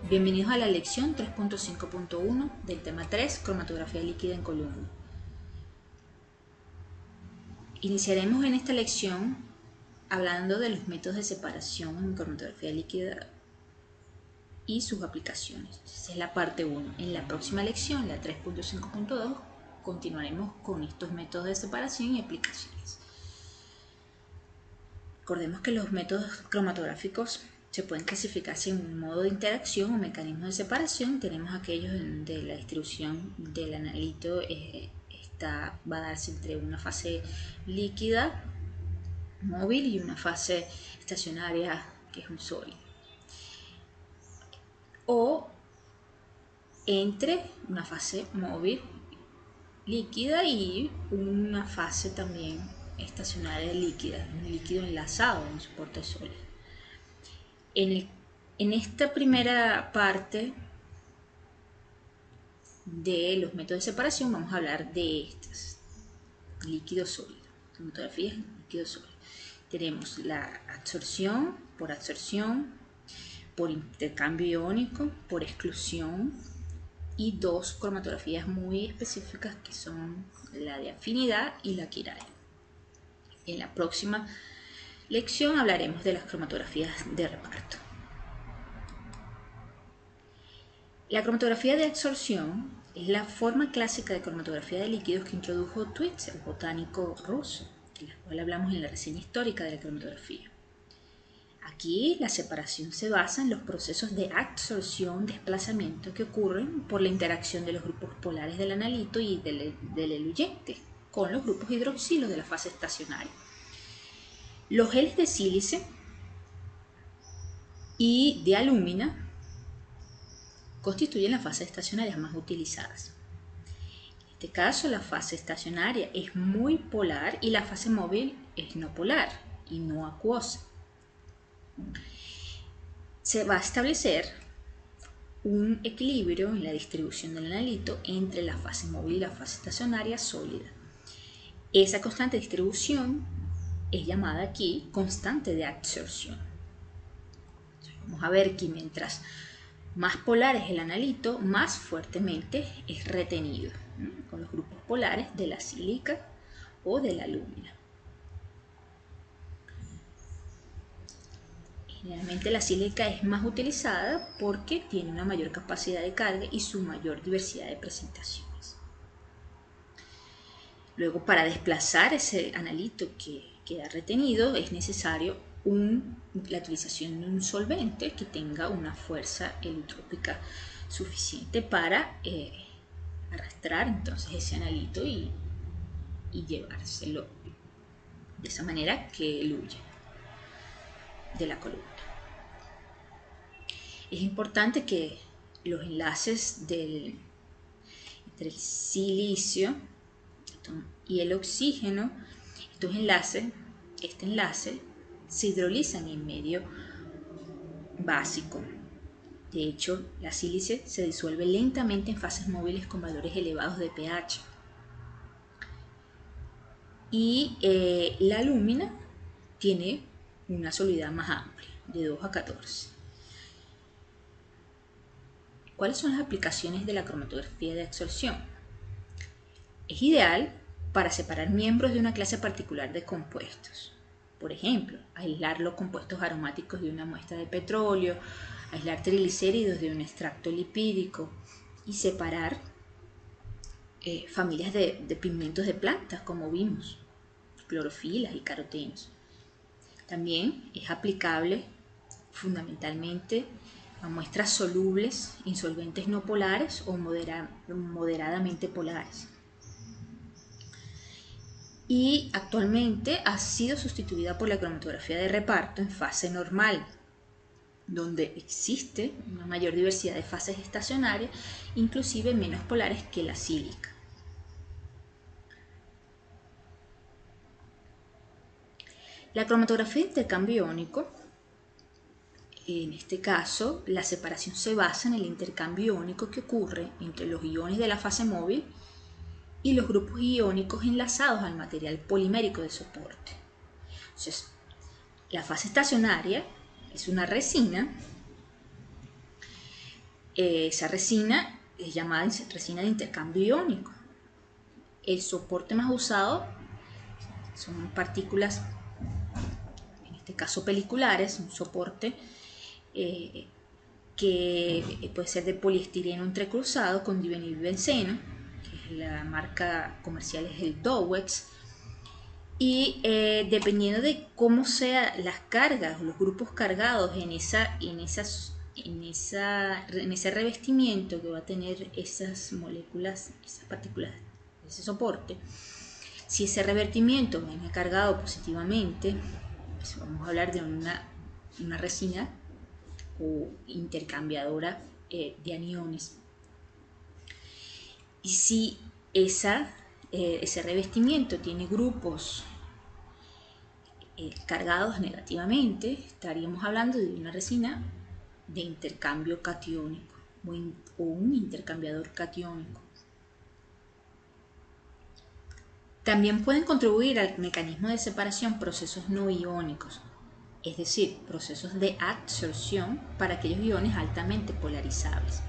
Bienvenidos a la lección 3.5.1 del tema 3, cromatografía líquida en columna. Iniciaremos en esta lección hablando de los métodos de separación en cromatografía líquida y sus aplicaciones. Esa es la parte 1. En la próxima lección, la 3.5.2, continuaremos con estos métodos de separación y aplicaciones. Recordemos que los métodos cromatográficos se pueden clasificarse en un modo de interacción o mecanismo de separación. Tenemos aquellos donde la distribución del analito va a darse entre una fase líquida, móvil, y una fase estacionaria, que es un sólido. O entre una fase móvil, líquida, y una fase también estacionaria líquida, un líquido enlazado en un soporte sólido. En esta primera parte de los métodos de separación vamos a hablar de estas: líquido sólido, cromatografía líquido sólido. Tenemos la absorción, por intercambio iónico, por exclusión, y dos cromatografías muy específicas que son la de afinidad y la quiral. En la próxima lección hablaremos de las cromatografías de reparto. La cromatografía de absorción es la forma clásica de cromatografía de líquidos que introdujo Twiss, el botánico ruso, de la cual hablamos en la reseña histórica de la cromatografía. Aquí la separación se basa en los procesos de absorción-desplazamiento que ocurren por la interacción de los grupos polares del analito y del eluyente con los grupos hidroxilos de la fase estacionaria. Los geles de sílice y de alúmina constituyen las fases estacionarias más utilizadas. En este caso, la fase estacionaria es muy polar y la fase móvil es no polar y no acuosa. Se va a establecer un equilibrio en la distribución del analito entre la fase móvil y la fase estacionaria sólida. Esa constante distribución es llamada aquí constante de absorción. Vamos a ver que mientras más polar es el analito, más fuertemente es retenido con los grupos polares de la sílica o de la alúmina. Generalmente la sílica es más utilizada porque tiene una mayor capacidad de carga y su mayor diversidad de presentaciones. Luego, para desplazar ese analito que queda retenido, es necesario la utilización de un solvente que tenga una fuerza heliotropica suficiente para arrastrar entonces ese analito y llevárselo de esa manera que eluye de la columna. Es importante que los enlaces entre el silicio y el oxígeno, este enlace se hidrolizan en medio básico. De hecho, la sílice se disuelve lentamente en fases móviles con valores elevados de pH. Y la alúmina tiene una solubilidad más amplia, de 2 a 14. ¿Cuáles son las aplicaciones de la cromatografía de absorción? Es ideal para separar miembros de una clase particular de compuestos. Por ejemplo, aislar los compuestos aromáticos de una muestra de petróleo, aislar triglicéridos de un extracto lipídico y separar familias de pigmentos de plantas, como vimos, clorofilas y carotenos. También es aplicable fundamentalmente a muestras solubles en solventes no polares o moderadamente polares. Y actualmente ha sido sustituida por la cromatografía de reparto en fase normal, donde existe una mayor diversidad de fases estacionarias, inclusive menos polares que la sílica. La cromatografía de intercambio iónico, en este caso, la separación se basa en el intercambio iónico que ocurre entre los iones de la fase móvil y los grupos iónicos enlazados al material polimérico de soporte. Entonces, la fase estacionaria es una resina esa resina es llamada resina de intercambio iónico. El soporte más usado son partículas, en este caso peliculares, un soporte que puede ser de poliestireno entrecruzado con divinilbenceno, que es la marca comercial es el Dowex, y dependiendo de cómo sean las cargas o los grupos cargados en ese revestimiento que va a tener esas moléculas, esas partículas, ese soporte, si ese revestimiento viene cargado positivamente, pues vamos a hablar de una resina o intercambiadora de aniones. Y si ese revestimiento tiene grupos cargados negativamente, estaríamos hablando de una resina de intercambio catiónico o un intercambiador catiónico. También pueden contribuir al mecanismo de separación procesos no iónicos, es decir, procesos de adsorción para aquellos iones altamente polarizables.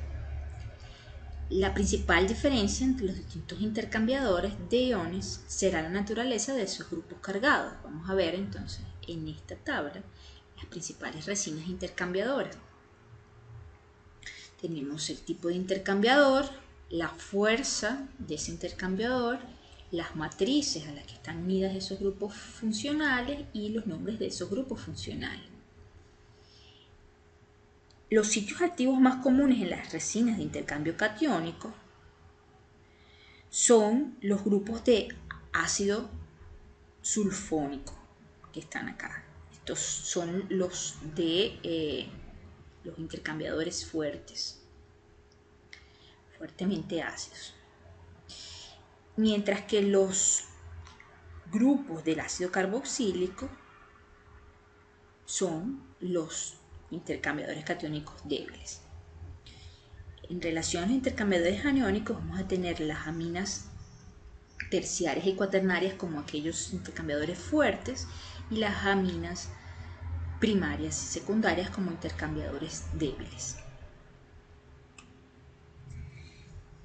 La principal diferencia entre los distintos intercambiadores de iones será la naturaleza de esos grupos cargados. Vamos a ver entonces en esta tabla las principales resinas intercambiadoras. Tenemos el tipo de intercambiador, la fuerza de ese intercambiador, las matrices a las que están unidas esos grupos funcionales y los nombres de esos grupos funcionales. Los sitios activos más comunes en las resinas de intercambio catiónico son los grupos de ácido sulfónico que están acá. Estos son los de los intercambiadores fuertemente ácidos. Mientras que los grupos del ácido carboxílico son los intercambiadores catiónicos débiles. En relación a los intercambiadores aniónicos vamos a tener las aminas terciarias y cuaternarias como aquellos intercambiadores fuertes y las aminas primarias y secundarias como intercambiadores débiles.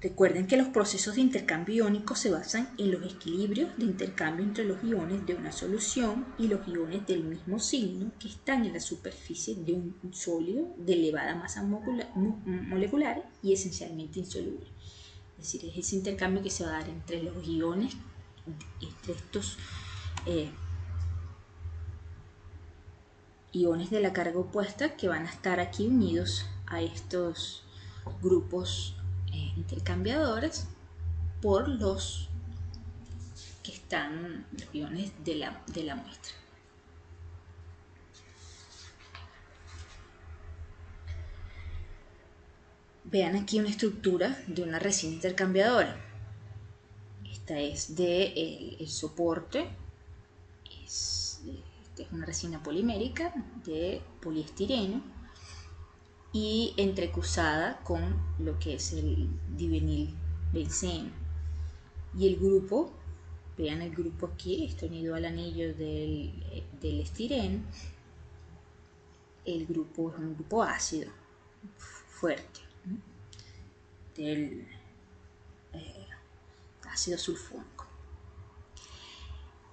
Recuerden que los procesos de intercambio iónico se basan en los equilibrios de intercambio entre los iones de una solución y los iones del mismo signo que están en la superficie de un sólido de elevada masa molecular y esencialmente insoluble. Es decir, es ese intercambio que se va a dar entre los iones, entre estos iones de la carga opuesta que van a estar aquí unidos a estos grupos intercambiadores por los que están los iones de la muestra. Vean aquí una estructura de una resina intercambiadora. Esta es el soporte, esta es una resina polimérica de poliestireno y entrecruzada con lo que es el divinilbenceno. Y el grupo, vean el grupo aquí, está unido al anillo del estireno. El grupo es un grupo ácido, fuerte, del ácido sulfónico.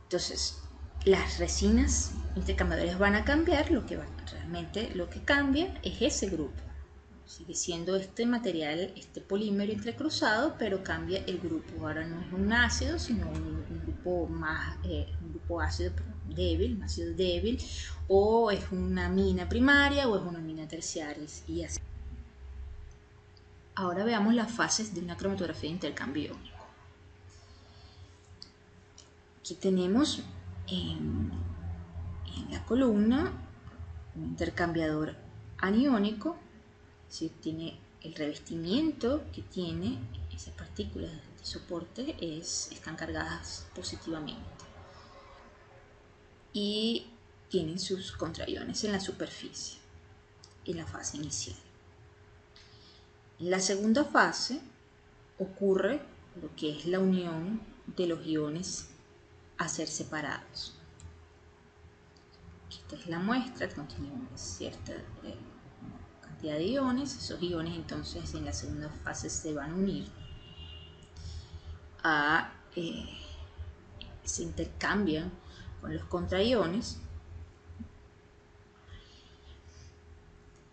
Entonces, las resinas intercambiadoras van a cambiar, realmente lo que cambia es ese grupo. Sigue siendo este material, este polímero entrecruzado, pero cambia el grupo. Ahora no es un ácido, sino un grupo más, un grupo ácido débil, un ácido débil, o es una amina primaria o es una amina terciaria, y así. Ahora veamos las fases de una cromatografía de intercambio iónico. Aquí tenemos en la columna un intercambiador aniónico, es decir, tiene el revestimiento que tiene esas partículas de soporte están cargadas positivamente y tienen sus contraiones en la superficie en la fase inicial. En la segunda fase ocurre lo que es la unión de los iones a ser separados. Esta es la muestra, contiene una cierta cantidad cantidad de iones. Esos iones entonces en la segunda fase se van a unir se intercambian con los contraiones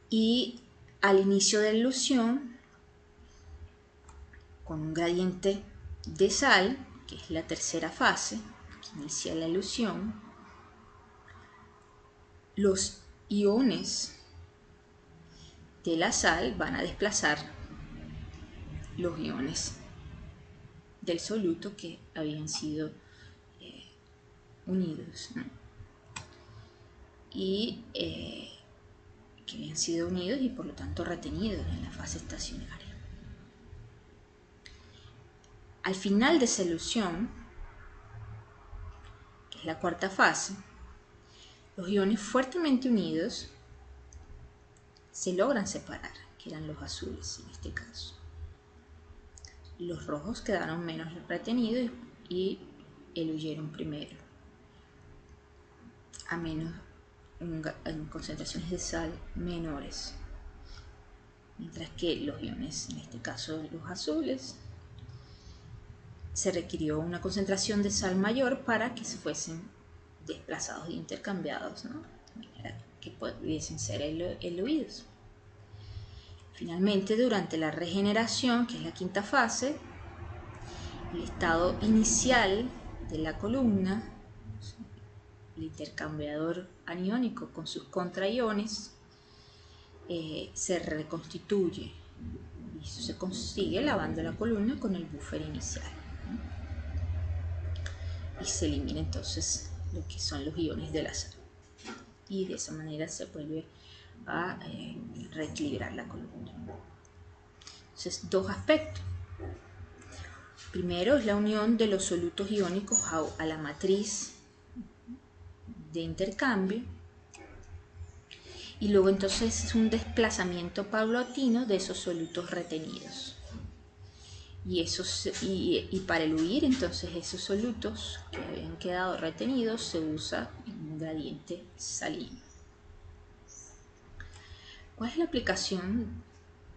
y al inicio de la elusión, con un gradiente de sal, que es la tercera fase que inicia la elusión, los iones de la sal van a desplazar los iones del soluto que habían sido unidos, ¿no? Y que habían sido unidos y por lo tanto retenidos en la fase estacionaria. Al final de esa elusión, que es la cuarta fase, los iones fuertemente unidos se logran separar, que eran los azules en este caso. Los rojos quedaron menos retenidos y eluyeron primero, a menos en concentraciones de sal menores, mientras que los iones, en este caso los azules, se requirió una concentración de sal mayor para que se fuesen desplazados e intercambiados, ¿no? De manera que pudiesen ser eluidos. Finalmente, durante la regeneración, que es la quinta fase, el estado inicial de la columna, el intercambiador aniónico con sus contraiones, se reconstituye y eso se consigue lavando la columna con el buffer inicial, ¿no? Y se elimina entonces lo que son los iones de la sal y de esa manera se vuelve a reequilibrar la columna. Entonces, dos aspectos. Primero es la unión de los solutos iónicos a la matriz de intercambio y luego entonces es un desplazamiento paulatino de esos solutos retenidos y para eluir entonces esos solutos que habían quedado retenidos se usa un gradiente salino. ¿Cuál es la aplicación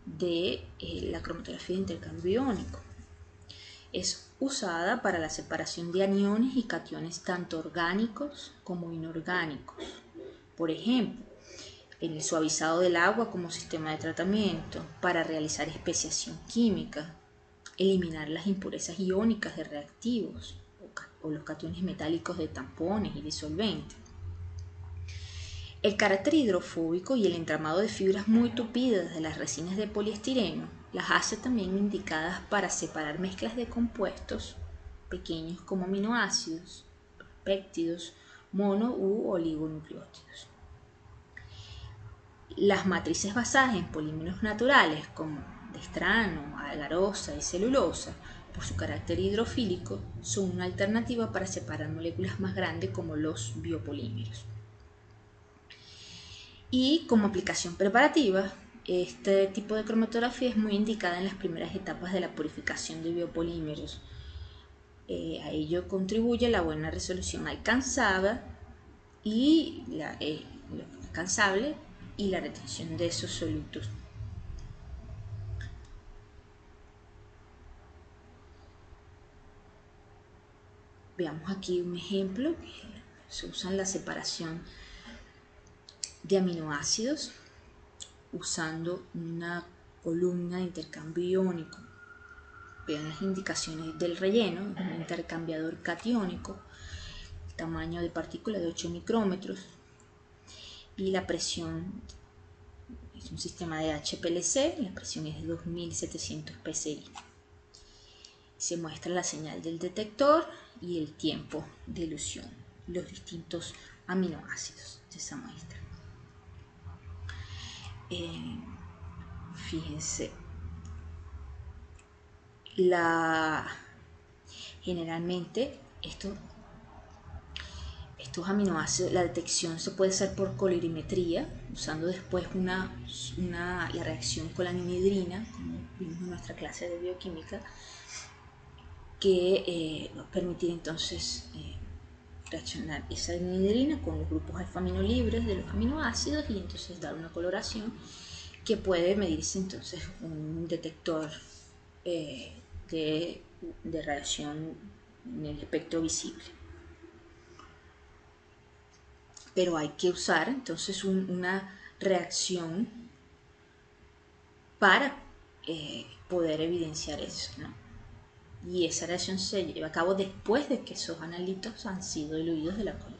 de la cromatografía de intercambio iónico? Es usada para la separación de aniones y cationes tanto orgánicos como inorgánicos. Por ejemplo, en el suavizado del agua como sistema de tratamiento, para realizar especiación química, eliminar las impurezas iónicas de reactivos o los cationes metálicos de tampones y disolventes. El carácter hidrofóbico y el entramado de fibras muy tupidas de las resinas de poliestireno las hace también indicadas para separar mezclas de compuestos pequeños como aminoácidos, péptidos, mono u oligonucleótidos. Las matrices basadas en polímeros naturales como destrano, agarosa y celulosa, por su carácter hidrofílico, son una alternativa para separar moléculas más grandes como los biopolímeros. Y como aplicación preparativa, este tipo de cromatografía es muy indicada en las primeras etapas de la purificación de biopolímeros. A ello contribuye la buena resolución alcanzable y la retención de esos solutos. Veamos aquí un ejemplo. Se usa en la separación de aminoácidos usando una columna de intercambio iónico. Vean las indicaciones del relleno, un intercambiador catiónico, el tamaño de partícula de 8 micrómetros y la presión es un sistema de HPLC, la presión es de 2700 psi. Se muestra la señal del detector y el tiempo de elusión, los distintos aminoácidos de esa muestra. Fíjense, generalmente estos aminoácidos, la detección se puede hacer por colorimetría, usando después la reacción con la anhidrina, como vimos en nuestra clase de bioquímica, que va a permitir entonces reaccionar esa anhidrina con los grupos alfa-amino libres de los aminoácidos y entonces dar una coloración que puede medirse entonces un detector de radiación en el espectro visible. Pero hay que usar entonces una reacción para poder evidenciar eso, ¿no? Y esa reacción se lleva a cabo después de que esos analitos han sido diluidos de la columna.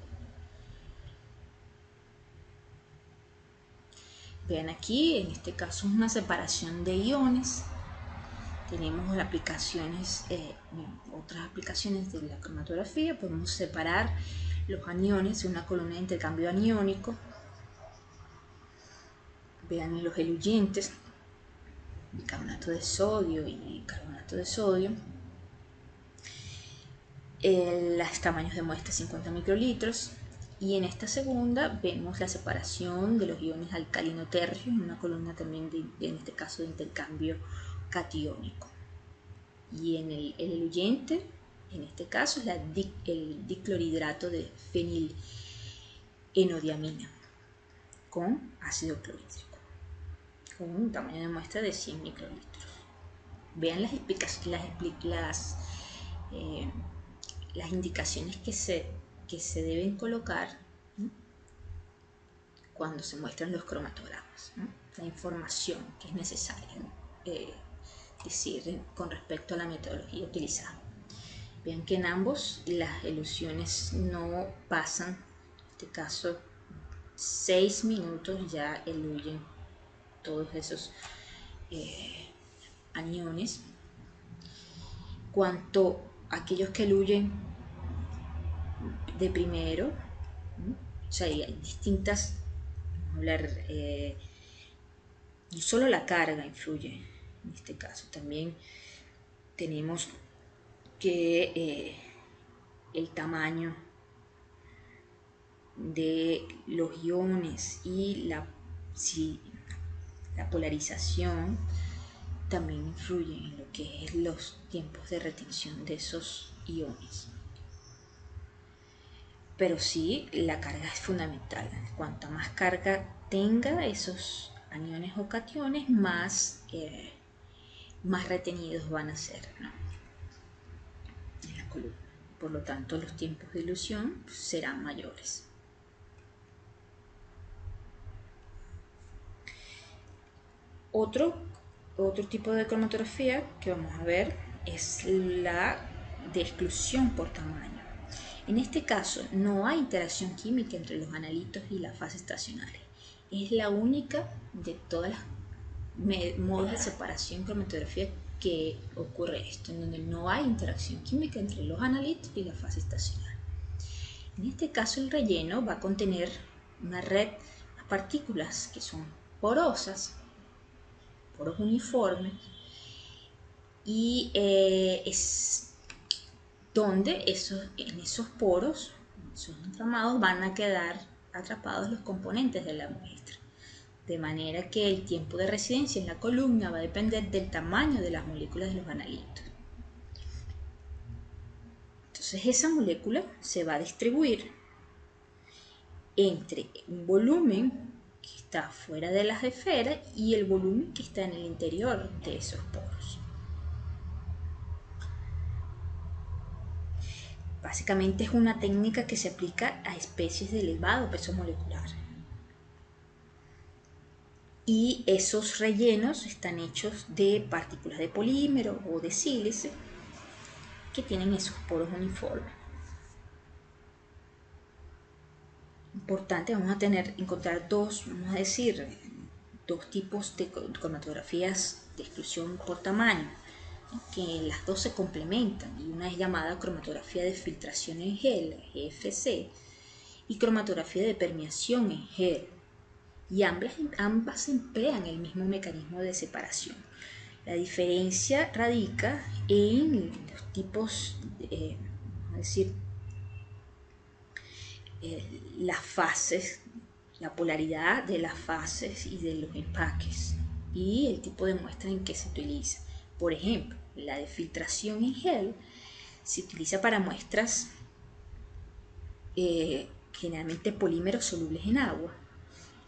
Vean aquí, en este caso es una separación de iones. Tenemos aplicaciones, otras aplicaciones de la cromatografía. Podemos separar los aniones en una columna de intercambio aniónico. Vean los eluyentes, bicarbonato de sodio y carbonato de sodio. Los tamaños de muestra 50 microlitros. Y en esta segunda vemos la separación de los iones alcalino-térreos en una columna también en este caso de intercambio catiónico. Y en el eluyente, en este caso es el diclorhidrato de fenilenodiamina con ácido clorhídrico, con un tamaño de muestra de 100 microlitros. Vean las indicaciones que se deben colocar, ¿no?, cuando se muestran los cromatogramas, ¿no?, la información que es necesaria, ¿no?, decir con respecto a la metodología utilizada. Vean que en ambos las eluciones no pasan, en este caso 6 minutos ya eluyen todos esos aniones. Cuanto a aquellos que eluyen de primero, ¿no?, o sea, hay distintas, vamos a hablar, no solo la carga influye en este caso, también tenemos que el tamaño de los iones y la polarización también influye en lo que es los tiempos de retención de esos iones. Pero sí, la carga es fundamental. Cuanta más carga tenga esos aniones o cationes, más retenidos van a ser, ¿no?, en la columna. Por lo tanto, los tiempos de dilución serán mayores. Otro tipo de cromatografía que vamos a ver es la de exclusión por tamaño. En este caso no hay interacción química entre los analitos y la fase estacionaria. Es la única de todas las modos de separación en cromatografía que ocurre esto, en donde no hay interacción química entre los analitos y la fase estacionaria. En este caso el relleno va a contener una red de partículas que son porosas, poros uniformes, y es donde en esos poros, esos entramados, van a quedar atrapados los componentes de la muestra. De manera que el tiempo de residencia en la columna va a depender del tamaño de las moléculas de los analitos. Entonces esa molécula se va a distribuir entre un volumen que está fuera de las esferas y el volumen que está en el interior de esos poros. Básicamente es una técnica que se aplica a especies de elevado peso molecular. Y esos rellenos están hechos de partículas de polímero o de sílice que tienen esos poros uniformes. Importante, vamos a encontrar dos tipos de cromatografías de exclusión por tamaño, que las dos se complementan, y una es llamada cromatografía de filtración en gel, GFC, y cromatografía de permeación en gel, y ambas emplean el mismo mecanismo de separación. La diferencia radica en los tipos, vamos a decir, las fases, la polaridad de las fases y de los empaques, y el tipo de muestra en que se utiliza. Por ejemplo, la de filtración en gel se utiliza para muestras generalmente polímeros solubles en agua.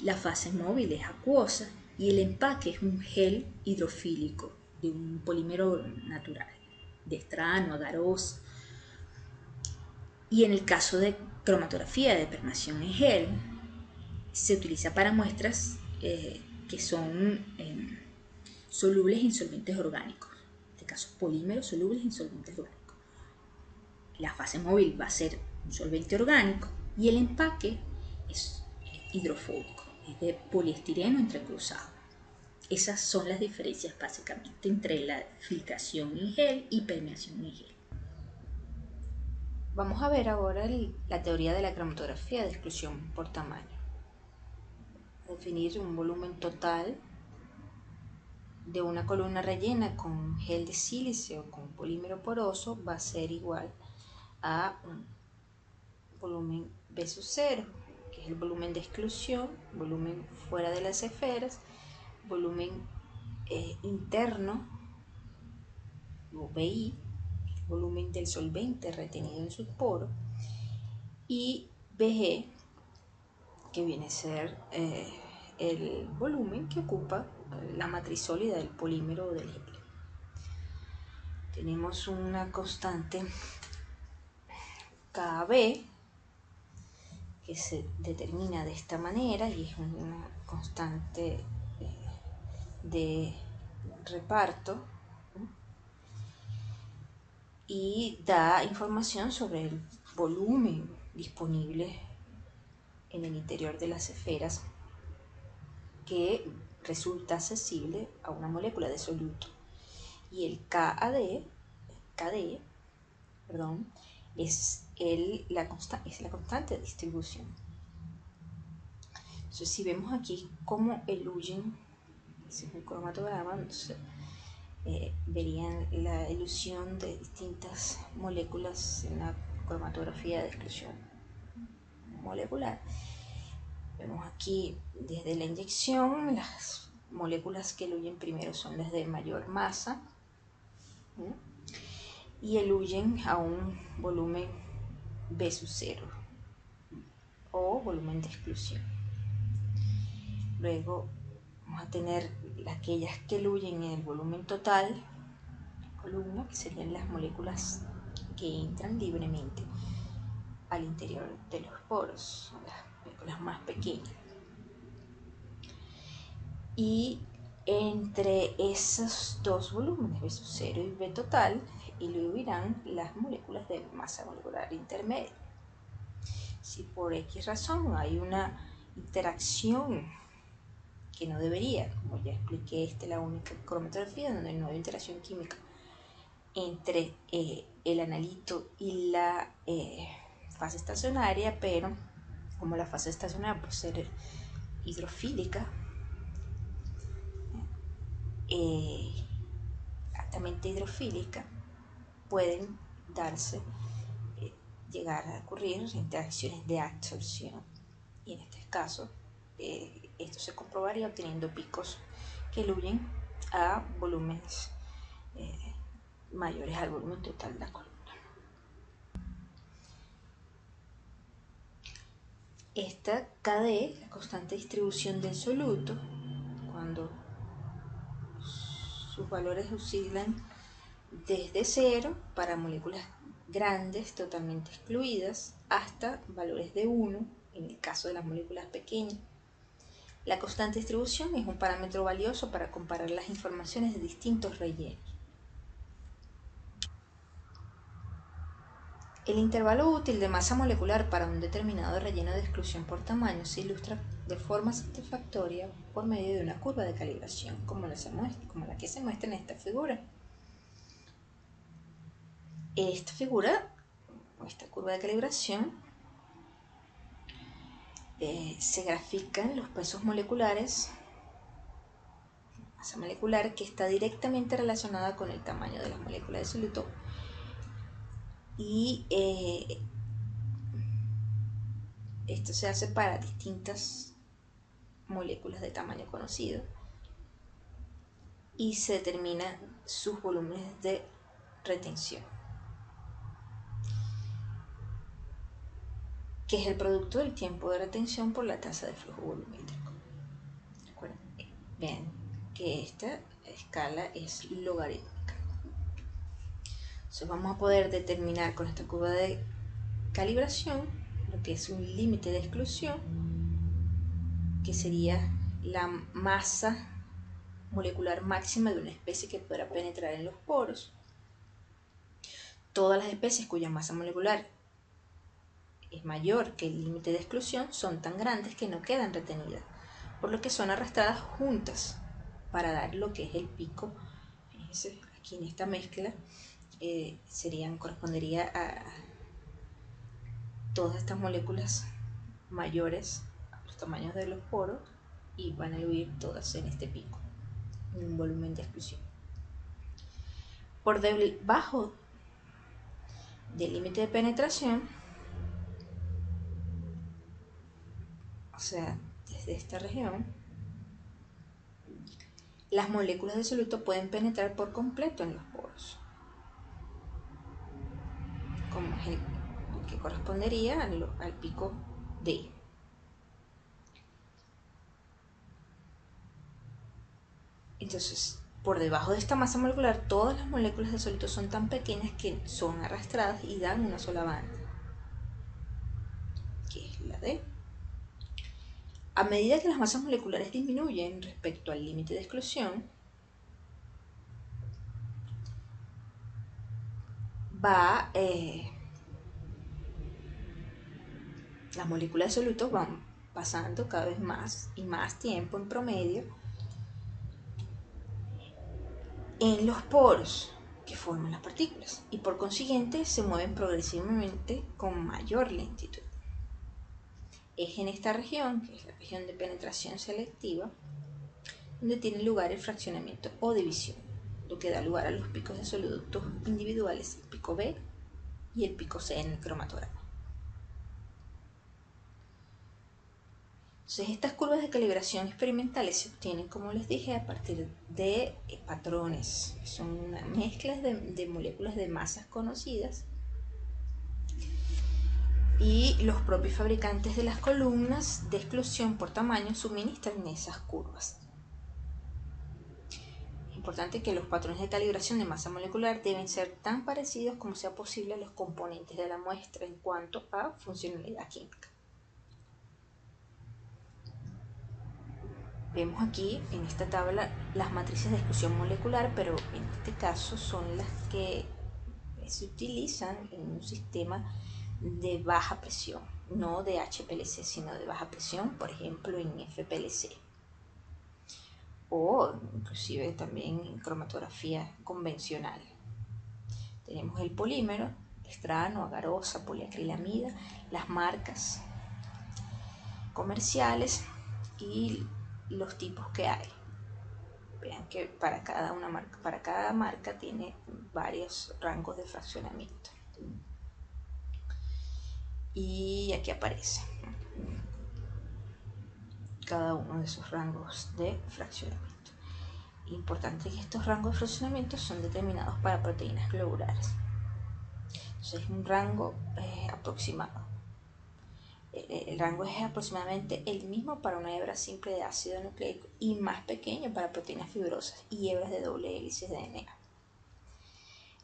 La fase móvil es acuosa y el empaque es un gel hidrofílico de un polímero natural, de estrano, daros. Y en el caso de cromatografía de permeación en gel, se utiliza para muestras que son solubles en solventes orgánicos, en este caso polímeros solubles en solventes orgánicos. La fase móvil va a ser un solvente orgánico y el empaque es hidrofóbico, es de poliestireno entrecruzado. Esas son las diferencias básicamente entre la filtración en gel y permeación en gel. Vamos a ver ahora la teoría de la cromatografía de exclusión por tamaño. Definir un volumen total de una columna rellena con gel de sílice o con polímero poroso va a ser igual a un volumen B sub 0, que es el volumen de exclusión, volumen fuera de las esferas, volumen interno, o BI, volumen del solvente retenido en sus poros, y BG, que viene a ser el volumen que ocupa la matriz sólida del polímero o del gel. Tenemos una constante KB que se determina de esta manera y es una constante de reparto y da información sobre el volumen disponible en el interior de las esferas que resulta accesible a una molécula de soluto. Y el KD, es la constante de distribución. Entonces, si vemos aquí cómo eluyen, si es un cromatograma, entonces verían la elusión de distintas moléculas en la cromatografía de exclusión molecular. Vemos aquí desde la inyección, las moléculas que eluyen primero son las de mayor masa, ¿sí? Y eluyen a un volumen B sub 0 o volumen de exclusión. Luego vamos a tener aquellas que eluyen en el volumen total, columna, que serían las moléculas que entran libremente al interior de los poros, las moléculas más pequeñas. Y entre esos dos volúmenes, B sub 0 y B total, eludirán las moléculas de masa molecular intermedia. Si por X razón hay una interacción que no debería, como ya expliqué, esta es la única cromatografía donde no hay interacción química entre el analito y la fase estacionaria, pero como la fase estacionaria por ser hidrofílica, altamente hidrofílica, pueden darse, llegar a ocurrir interacciones de absorción, y en este caso esto se comprobaría obteniendo picos que eluyen a volúmenes mayores al volumen total de la columna. Esta KD, la constante de distribución del soluto, cuando sus valores oscilan desde 0 para moléculas grandes totalmente excluidas hasta valores de 1 en el caso de las moléculas pequeñas. La constante de distribución es un parámetro valioso para comparar las informaciones de distintos rellenos. El intervalo útil de masa molecular para un determinado relleno de exclusión por tamaño se ilustra de forma satisfactoria por medio de una curva de calibración, como la que se muestra en esta figura. Esta curva de calibración, se grafican los pesos moleculares, masa molecular que está directamente relacionada con el tamaño de las moléculas de soluto, y esto se hace para distintas moléculas de tamaño conocido y se determinan sus volúmenes de retención, que es el producto del tiempo de retención por la tasa de flujo volumétrico. Vean que esta escala es logarítmica. Entonces vamos a poder determinar con esta curva de calibración lo que es un límite de exclusión, que sería la masa molecular máxima de una especie que podrá penetrar en los poros. Todas las especies cuya masa molecular es mayor que el límite de exclusión son tan grandes que no quedan retenidas, por lo que son arrastradas juntas para dar lo que es el pico. Fíjense, aquí en esta mezcla correspondería a todas estas moléculas mayores a los tamaños de los poros, y van a huir todas en este pico, en un volumen de exclusión. Por debajo del límite de penetración, o sea, desde esta región, las moléculas de soluto pueden penetrar por completo en los poros, como es el que correspondería al pico D. Entonces, por debajo de esta masa molecular, todas las moléculas de soluto son tan pequeñas que son arrastradas y dan una sola banda, que es la D. A medida que las masas moleculares disminuyen respecto al límite de exclusión, las moléculas de soluto van pasando cada vez más y más tiempo en promedio en los poros que forman las partículas, y por consiguiente se mueven progresivamente con mayor lentitud. Es en esta región, que es la región de penetración selectiva, donde tiene lugar el fraccionamiento o división, lo que da lugar a los picos de solutos individuales, el pico B y el pico C en el cromatograma. Entonces, estas curvas de calibración experimentales se obtienen, como les dije, a partir de patrones. Son una mezcla de moléculas de masas conocidas, y los propios fabricantes de las columnas de exclusión por tamaño suministran esas curvas. Es importante que los patrones de calibración de masa molecular deben ser tan parecidos como sea posible a los componentes de la muestra en cuanto a funcionalidad química. Vemos aquí en esta tabla las matrices de exclusión molecular, pero en este caso son las que se utilizan en un sistema de baja presión, no de HPLC, sino de baja presión, por ejemplo en FPLC, o inclusive también en cromatografía convencional. Tenemos el polímero, estrano, agarosa, poliacrilamida, las marcas comerciales y los tipos que hay. Vean que para cada marca tiene varios rangos de fraccionamiento. Y aquí aparece cada uno de esos rangos de fraccionamiento. Importante que estos rangos de fraccionamiento son determinados para proteínas globulares. Entonces es un rango aproximado. El rango es aproximadamente el mismo para una hebra simple de ácido nucleico y más pequeño para proteínas fibrosas y hebras de doble hélice de DNA.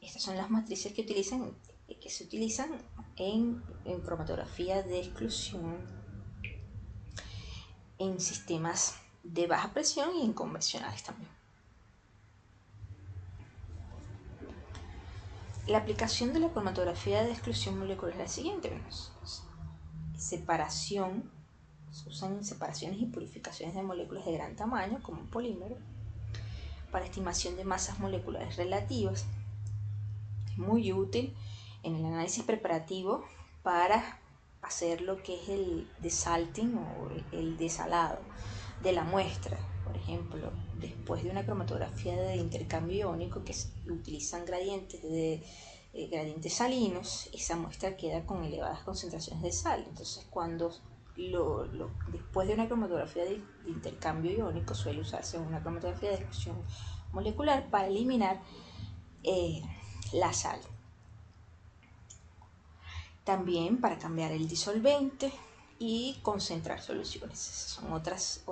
Estas son las matrices que se utilizan en cromatografía de exclusión en sistemas de baja presión y en convencionales también. La aplicación de la cromatografía de exclusión molecular es la siguiente. Separación, se usan separaciones y purificaciones de moléculas de gran tamaño como un polímero para estimación de masas moleculares relativas. Es muy útil en el análisis preparativo para hacer lo que es el desalting o el desalado de la muestra. Por ejemplo, después de una cromatografía de intercambio iónico que utilizan gradientes salinos, esa muestra queda con elevadas concentraciones de sal. Entonces, después de una cromatografía de intercambio iónico, suele usarse una cromatografía de exclusión molecular para eliminar la sal. También para cambiar el disolvente y concentrar soluciones. Son otras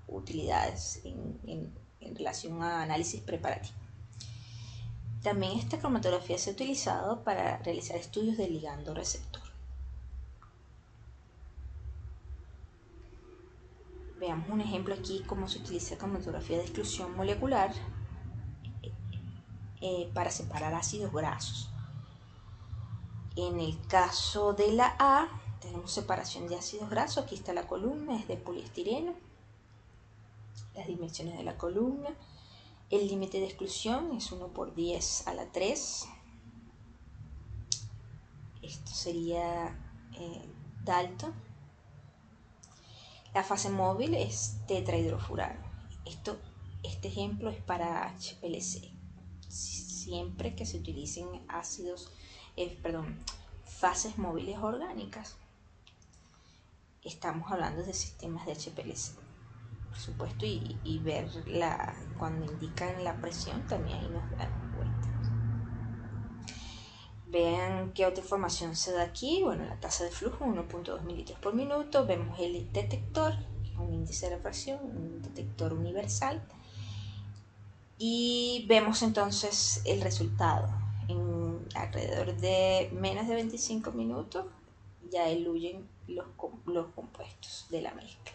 utilidades en relación a análisis preparativo. También esta cromatografía se ha utilizado para realizar estudios de ligando receptor. Veamos un ejemplo aquí cómo se utiliza cromatografía de exclusión molecular para separar ácidos grasos. En el caso de la A, tenemos separación de ácidos grasos. Aquí está la columna, es de poliestireno. Las dimensiones de la columna. El límite de exclusión es 1 por 10 a la 3. Esto sería Dalton. La fase móvil es tetrahidrofurano. Este ejemplo es para HPLC. Siempre que se utilicen fases móviles orgánicas, estamos hablando de sistemas de HPLC. Por supuesto, y ver cuando indican la presión también ahí nos dan cuenta. Vean qué otra información se da aquí. Bueno, la tasa de flujo 1.2 mililitros por minuto. Vemos el detector, que es un índice de refracción, un detector universal. Y vemos entonces el resultado. En alrededor de menos de 25 minutos ya diluyen los compuestos de la mezcla.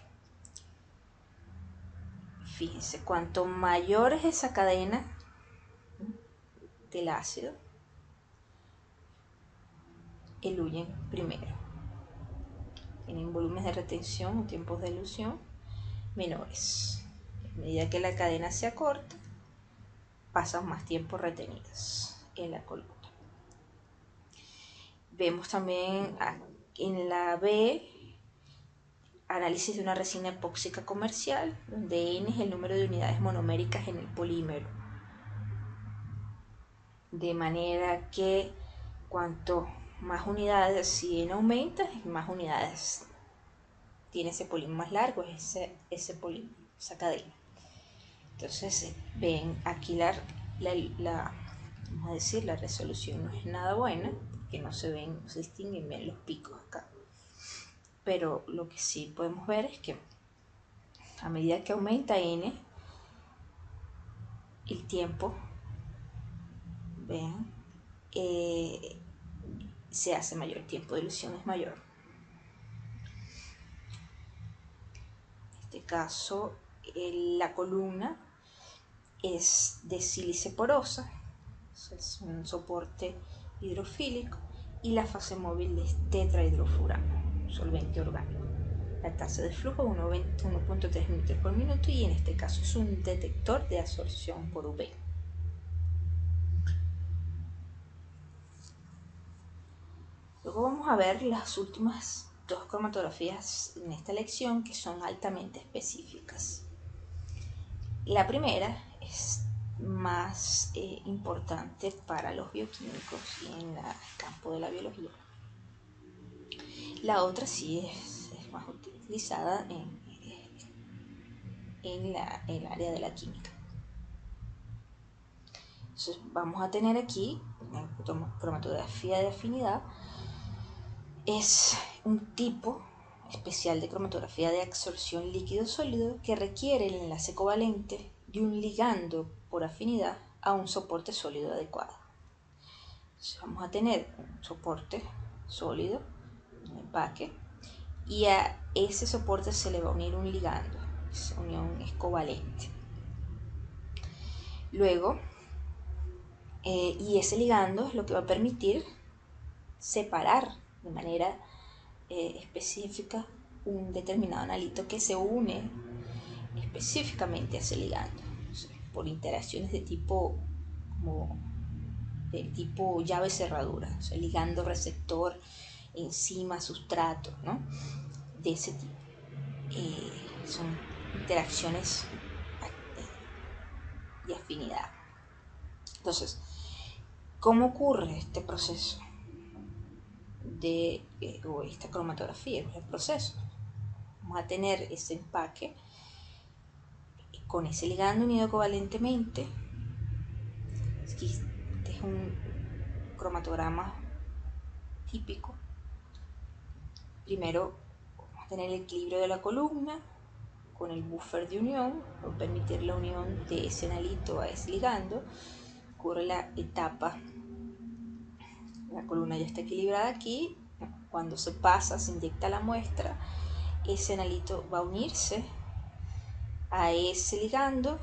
Fíjense, cuanto mayor es esa cadena del ácido, eluyen primero. Tienen volúmenes de retención o tiempos de elusión menores. A medida que la cadena se acorta, pasan más tiempo retenidos en la columna. Vemos también en la B análisis de una resina epóxica comercial, donde N es el número de unidades monoméricas en el polímero. De manera que cuanto más unidades, si N aumenta, más unidades tiene ese polímero más largo, es ese polímero, esa cadena. Entonces ven aquí vamos a decir, la resolución no es nada buena, porque no se distinguen bien los picos acá. Pero lo que sí podemos ver es que a medida que aumenta N, el tiempo, vean, se hace mayor, el tiempo de elusión es mayor. En este caso, la columna es de sílice porosa, es un soporte hidrofílico, y la fase móvil es tetrahidrofurano, solvente orgánico. La tasa de flujo 1.3 mililitros por minuto, y en este caso es un detector de absorción por UV. Luego vamos a ver las últimas dos cromatografías en esta lección, que son altamente específicas. La primera es más importante para los bioquímicos y en el campo de la biología. La otra sí es más utilizada en el área de la química. Entonces vamos a tener aquí una cromatografía de afinidad. Es un tipo especial de cromatografía de absorción líquido-sólido que requiere el enlace covalente de un ligando por afinidad a un soporte sólido adecuado. Entonces vamos a tener un soporte sólido, un empaque, y a ese soporte se le va a unir un ligando. Esa unión es covalente. Luego, y ese ligando es lo que va a permitir separar de manera específica un determinado analito que se une específicamente a ese ligando, o sea, por interacciones de tipo llave cerradura, o sea, ligando receptor, enzima, sustrato, ¿no? De ese tipo. Son interacciones de afinidad. Entonces, ¿cómo ocurre este proceso o esta cromatografía? El proceso. Vamos a tener ese empaque con ese ligando unido covalentemente. Este es un cromatograma típico. Primero tener el equilibrio de la columna con el buffer de unión, o permitir la unión de ese analito a ese ligando. Ocurre la etapa, la columna ya está equilibrada aquí, cuando se pasa, se inyecta la muestra, ese analito va a unirse a ese ligando,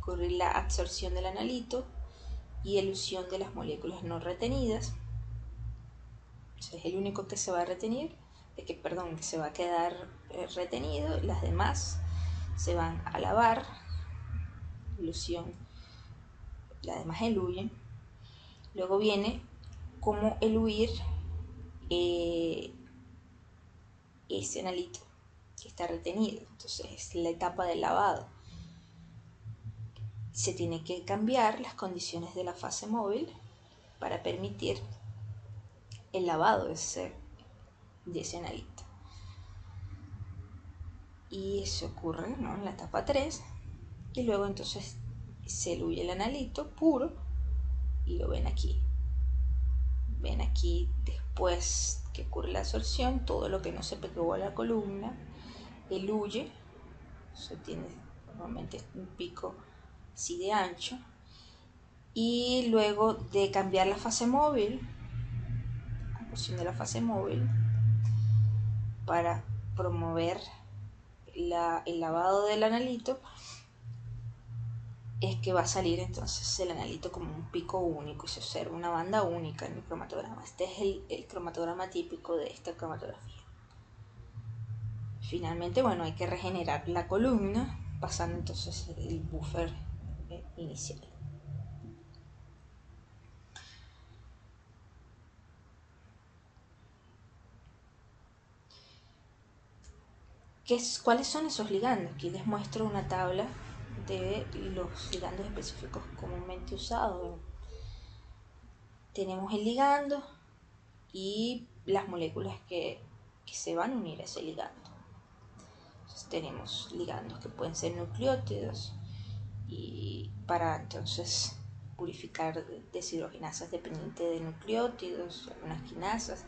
ocurre la absorción del analito y elusión de las moléculas no retenidas. Entonces, es el único que se va a retener, que se va a quedar retenido, las demás se van a lavar, elusión, las demás eluyen. Luego viene cómo eluir ese analito que está retenido. Entonces es la etapa del lavado. Se tiene que cambiar las condiciones de la fase móvil para permitir el lavado de ese analito. Y eso ocurre, ¿no?, en la etapa 3. Y luego entonces se eluye el analito puro y lo ven aquí. Ven aquí, después que ocurre la absorción, todo lo que no se pegó a la columna eluye. Eso tiene normalmente un pico así de ancho. Y luego de cambiar la fase móvil, la conversión de la fase móvil, para promover el lavado del analito, es que va a salir entonces el analito como un pico único y se observa una banda única en el cromatograma. Este es el cromatograma típico de esta cromatografía. Finalmente, bueno, hay que regenerar la columna pasando entonces el buffer inicial. ¿Cuáles son esos ligandos? Aquí les muestro una tabla de los ligandos específicos comúnmente usados. Tenemos el ligando y las moléculas que se van a unir a ese ligando. Entonces, tenemos ligandos que pueden ser nucleótidos, y para entonces purificar deshidrogenasas dependientes de nucleótidos, algunas quinasas.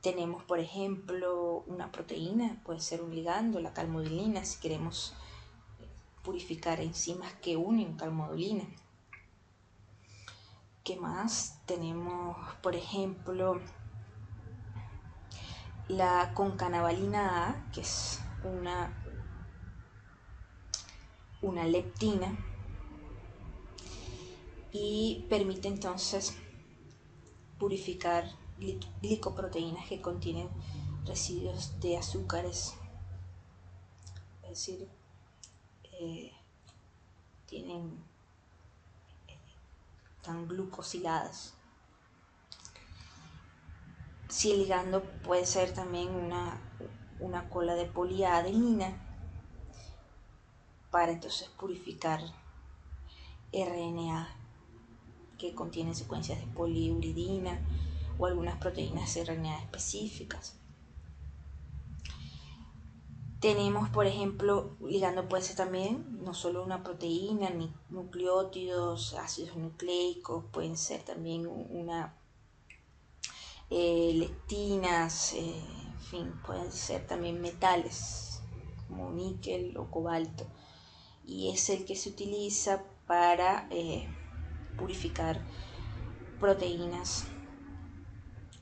Tenemos, por ejemplo, una proteína, puede ser un ligando, la calmodulina, si queremos purificar enzimas que unen calmodulina. ¿Qué más? Tenemos, por ejemplo, la concanavalina A, que es una leptina, y permite entonces purificar glicoproteínas que contienen residuos de azúcares, es decir, están glucosiladas. Si el ligando puede ser también una cola de poliadenina, para entonces purificar RNA que contienen secuencias de poliuridina o algunas proteínas RNA específicas. Tenemos, por ejemplo, ligando puede ser también no solo una proteína, ni nucleótidos, ácidos nucleicos, pueden ser también lectinas, en fin, pueden ser también metales como níquel o cobalto, y es el que se utiliza para purificar proteínas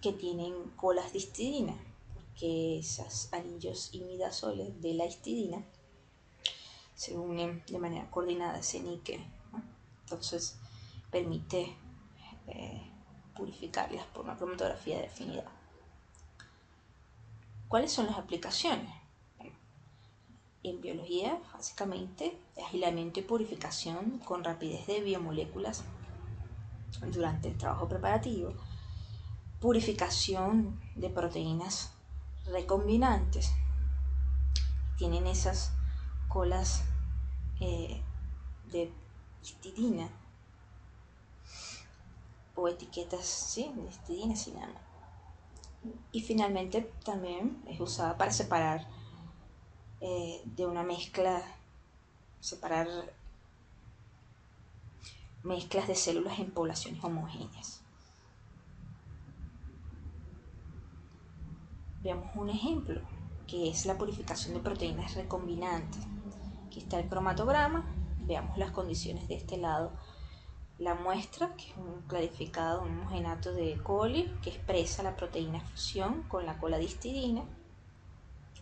que tienen colas de histidina, porque esos anillos imidazoles de la histidina se unen de manera coordinada a ese níquel, ¿no? Entonces permite purificarlas por una cromatografía de afinidad. ¿Cuáles son las aplicaciones? En biología, básicamente, aislamiento y purificación con rapidez de biomoléculas durante el trabajo preparativo, purificación de proteínas recombinantes, tienen esas colas de histidina o etiquetas, ¿sí?, de histidina cinana. Y finalmente también es usada para separar de una mezcla, separar mezclas de células en poblaciones homogéneas. veamos un ejemplo, que es la purificación de proteínas recombinantes. Aquí está el cromatograma, veamos las condiciones de este lado. La muestra, que es un clarificado, un homogenato de E. coli, que expresa la proteína fusión con la coladistidina.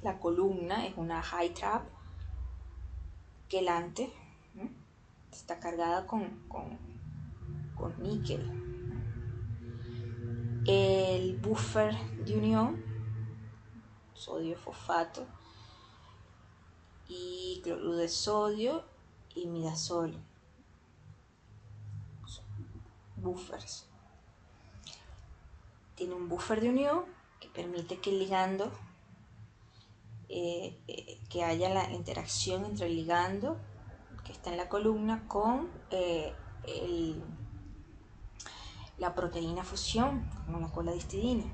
La columna es una high trap quelante, ¿no? Está cargada con níquel. El buffer de unión, sodio fosfato y cloruro de sodio y imidazol, buffers. Tiene un buffer de unión que permite que el ligando, que haya la interacción entre el ligando que está en la columna con la proteína fusión, como la coladistidina.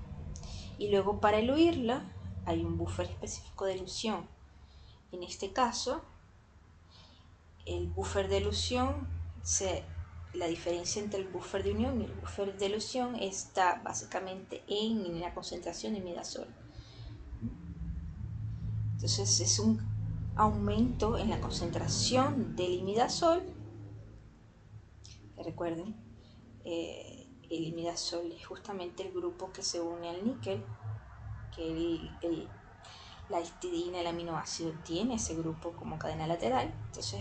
Y luego para eluirla hay un buffer específico de elusión. En este caso, el buffer de elusión, la diferencia entre el buffer de unión y el buffer de elusión está básicamente en la concentración de imidazol. Entonces es un aumento en la concentración del imidazol. Recuerden, el imidazol es justamente el grupo que se une al níquel, que la histidina, el aminoácido, tiene ese grupo como cadena lateral. Entonces,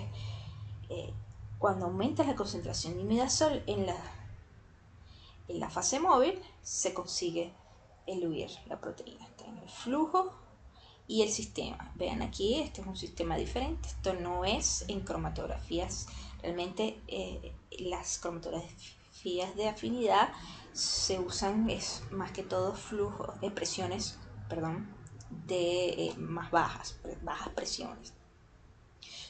cuando aumenta la concentración de imidazol en la fase móvil, se consigue eluir la proteína. Está en el flujo y el sistema. Vean aquí, este es un sistema diferente. Esto no es en cromatografías. Realmente las cromatografías de afinidad se usan es más que todo flujos, presiones, de más bajas presiones.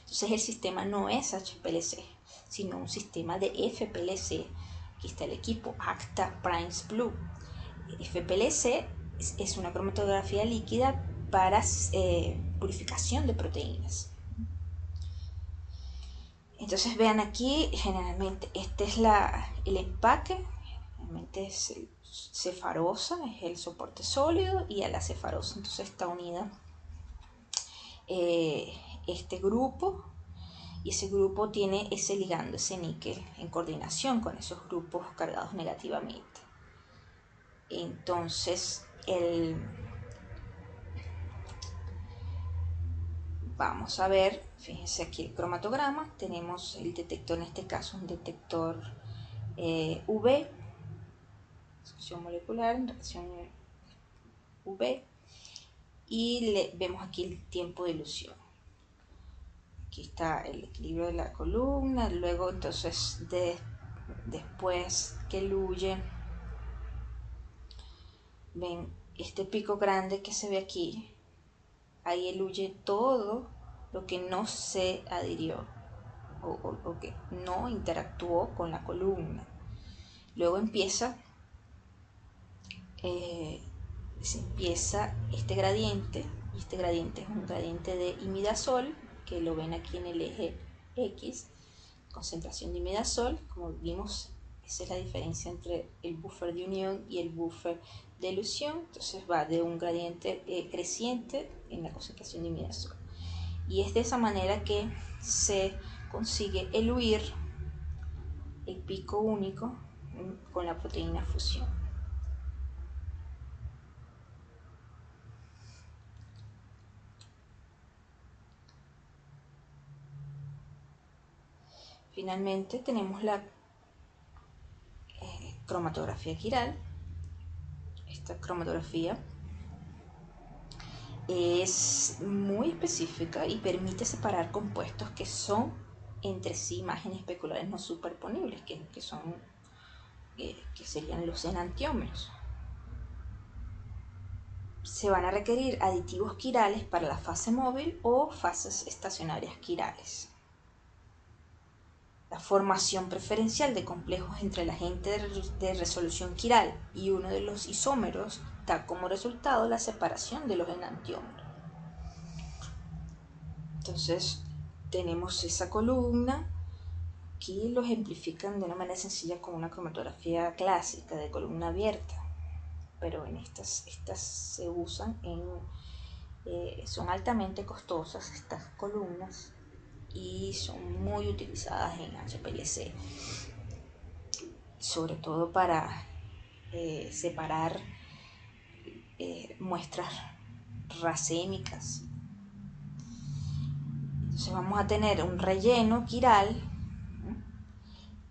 Entonces el sistema no es HPLC, sino un sistema de FPLC. Aquí está el equipo Acta Primes Blue. FPLC es una cromatografía líquida para purificación de proteínas. Entonces vean aquí, generalmente este es el empaque, generalmente es cefarosa, es el soporte sólido, y a la cefarosa entonces está unida este grupo, y ese grupo tiene ese ligando, ese níquel, en coordinación con esos grupos cargados negativamente. Entonces vamos a ver, fíjense aquí el cromatograma, tenemos el detector, en este caso un detector UV, reacción molecular, reacción UV, y vemos aquí el tiempo de elusión. Aquí está el equilibrio de la columna, luego entonces después que eluye, ven este pico grande que se ve aquí, ahí eluye todo lo que no se adhirió o que no interactuó con la columna. Luego empieza este gradiente, y este gradiente es un gradiente de imidazol, que lo ven aquí en el eje X, concentración de imidazol. Como vimos, esa es la diferencia entre el buffer de unión y el buffer de elusión. Entonces va de un gradiente creciente en la concentración de imidazol, y es de esa manera que se consigue eluir el pico único con la proteína fusión. Finalmente tenemos la cromatografía quiral. Esta cromatografía es muy específica y permite separar compuestos que son entre sí imágenes especulares no superponibles, que serían los enantiómeros. Se van a requerir aditivos quirales para la fase móvil o fases estacionarias quirales. La formación preferencial de complejos entre el agente de resolución quiral y uno de los isómeros da como resultado la separación de los enantiómeros. Entonces tenemos esa columna. Aquí lo ejemplifican de una manera sencilla con una cromatografía clásica de columna abierta. pero en estas se usan son altamente costosas estas columnas y son muy utilizadas en HPLC, sobre todo para separar muestras racémicas. Entonces vamos a tener un relleno quiral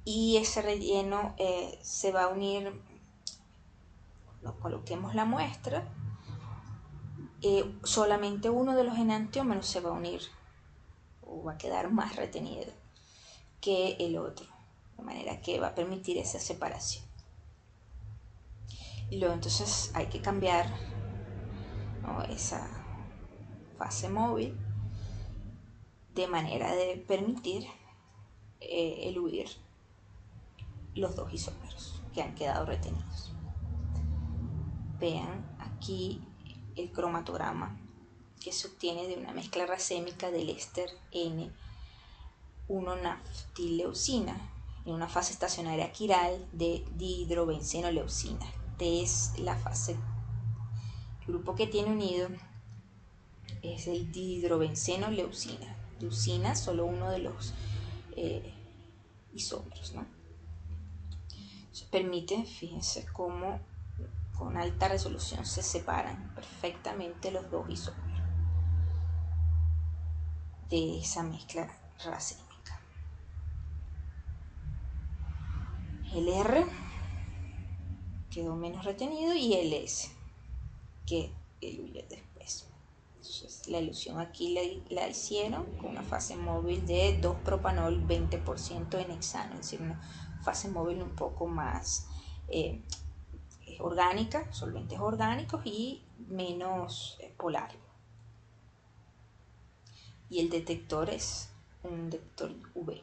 y ese relleno se va a unir, nos coloquemos la muestra, solamente uno de los enantiómeros se va a unir o va a quedar más retenido que el otro, de manera que va a permitir esa separación. Y luego entonces hay que cambiar, ¿no?, esa fase móvil de manera de permitir eludir los dos isómeros que han quedado retenidos. Vean aquí el cromatograma que se obtiene de una mezcla racémica del éster N1-naftileucina en una fase estacionaria quiral de dihidrobenzenoleucina. Este es la fase, el grupo que tiene unido es el dihidrobenzenoleucina. Leucina, solo uno de los isómeros, ¿no? Eso permite, fíjense cómo con alta resolución se separan perfectamente los dos isómeros de esa mezcla racémica. El R quedó menos retenido y el S que eluye después. Entonces, la elusión aquí la hicieron con una fase móvil de 2-propanol 20% en hexano, es decir, una fase móvil un poco más orgánica, solventes orgánicos y menos polar. Y el detector es un detector UV.